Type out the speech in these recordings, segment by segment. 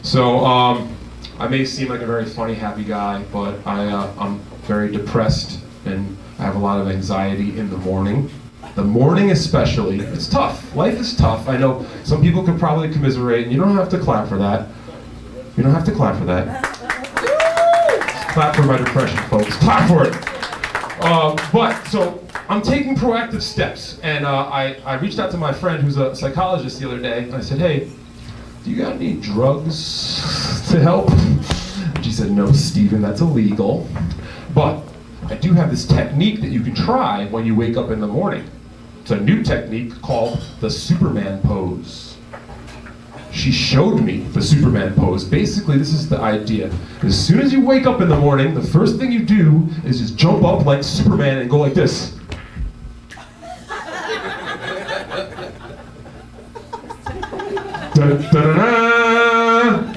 So I may seem like a very funny, happy guy, but I'm very depressed and I have a lot of anxiety in the morning. The morning especially. It's tough. Life is tough. I know some people could probably commiserate, and you don't have to clap for that. You don't have to clap for that. Clap for my depression, folks. Clap for it. But, so, I'm taking proactive steps, and I reached out to my friend who's a psychologist the other day, and I said, hey, do you got any drugs to help? And she said, no, Steven, that's illegal. But I do have this technique that you can try when you wake up in the morning. It's a new technique called the Superman pose. She showed me the Superman pose. Basically, this is the idea. As soon as you wake up in the morning, the first thing you do is just jump up like Superman and go like this. Da, da, da, da.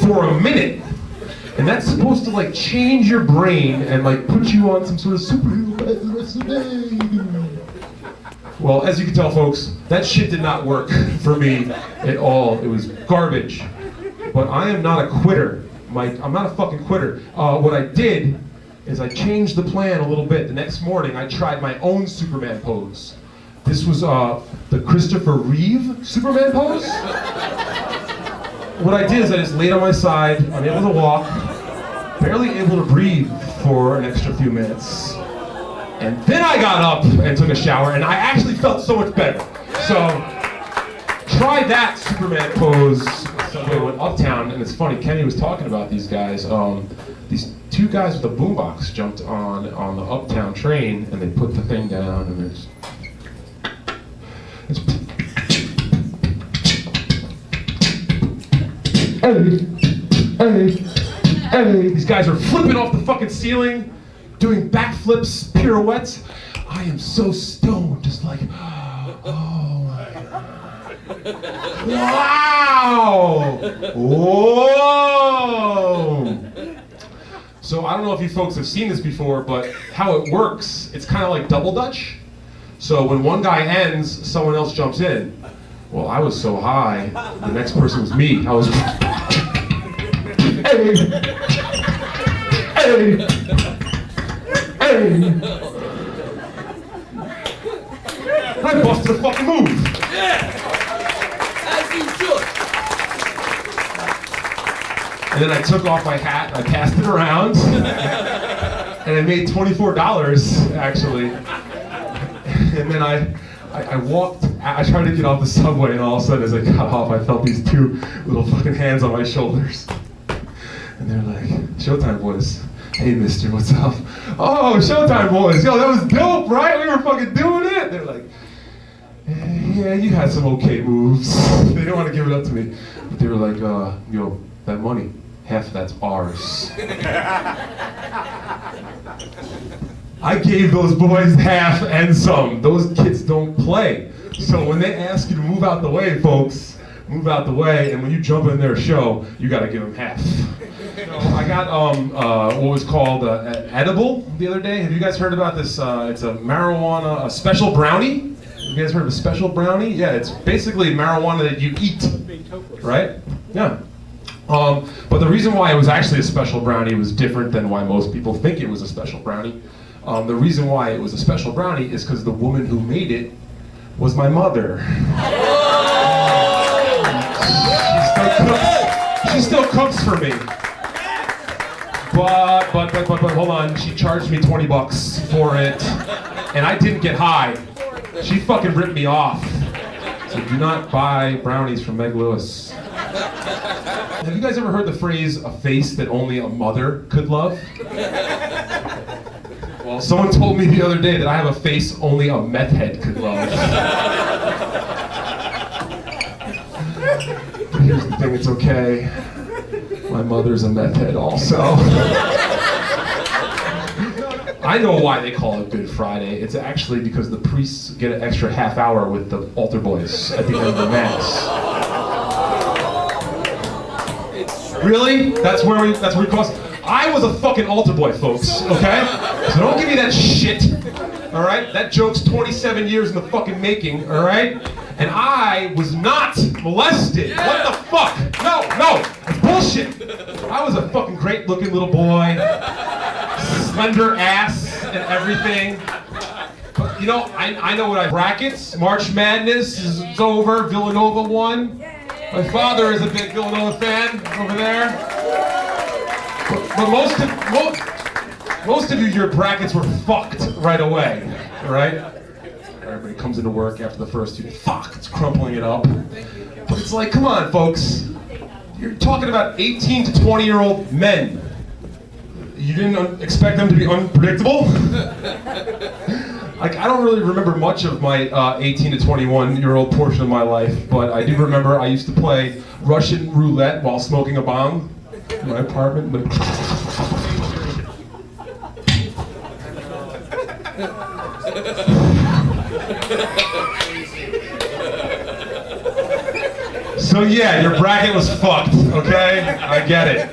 For a minute. And that's supposed to like change your brain and like put you on some sort of superhero the rest of the day. Well, as you can tell, folks, that shit did not work for me at all. It was garbage. But I am not a quitter, Mike. I'm not a fucking quitter. What I did is I changed the plan a little bit. The next morning, I tried my own Superman pose. This was the Christopher Reeve Superman pose. What I did is I just laid on my side, unable to walk, barely able to breathe for an extra few minutes. And then I got up and took a shower, and I actually felt so much better. So, try that Superman pose. Sunday I went uptown, and it's funny, Kenny was talking about these guys. These two guys with a boombox jumped on the uptown train, and they put the thing down, and it's hey. These guys are flipping off the fucking ceiling, doing backflips, pirouettes. I am so stoned, just like, oh my God. Wow! Whoa! So I don't know if you folks have seen this before, but how it works, it's kind of like double dutch. So when one guy ends, someone else jumps in. Well, I was so high, the next person was me. I was, hey! I busted a fucking move. Yeah, as you should. And then I took off my hat, I passed it around, and I made $24 actually. And then I walked, I tried to get off the subway, and all of a sudden as I got off, I felt these two little fucking hands on my shoulders. And they're like, Showtime boys. Hey mister, what's up? Oh, Showtime boys. Yo, that was dope, right? We were fucking doing it. They're like, yeah, you had some okay moves. They didn't want to give it up to me. But they were like, yo, that money, half of that's ours. I gave those boys half and some. Those kids don't play. So when they ask you to move out the way, folks, move out the way, and when you jump in their show, you gotta give them half. So I got what was called edible the other day. Have you guys heard about this? It's a marijuana, a special brownie. You guys heard of a special brownie? Yeah, it's basically marijuana that you eat, right? Yeah. But the reason why it was actually a special brownie was different than why most people think it was a special brownie. The reason why it was a special brownie is because the woman who made it was my mother. She still cooks for me. But hold on, she charged me $20 for it, and I didn't get high. She fucking ripped me off. So do not buy brownies from Meg Lewis. Have you guys ever heard the phrase, a face that only a mother could love? Well, someone told me the other day that I have a face only a meth head could love. But here's the thing, it's okay. My mother's a meth head also. I know why they call it Good Friday. It's actually because the priests get an extra half hour with the altar boys at the end of the Mass. Really? That's where we cross? I was a fucking altar boy, folks, okay? So don't give me that shit. All right? That joke's 27 years in the fucking making, all right? And I was not molested. What the fuck? No, that's bullshit. I was a fucking great looking little boy, slender ass and everything. But you know, I know what brackets. March Madness is over. Villanova won. My father is a big Villanova fan over there. But most of you, your brackets were fucked right away, all right? Everybody comes into work after the first two. Fuck, it's crumpling it up. But it's like, come on, folks. You're talking about 18 to 20-year-old men. You didn't expect them to be unpredictable? Like, I don't really remember much of my 18 to 21-year-old portion of my life, but I do remember I used to play Russian roulette while smoking a bong in my apartment. So yeah, your bracket was fucked, okay? I get it.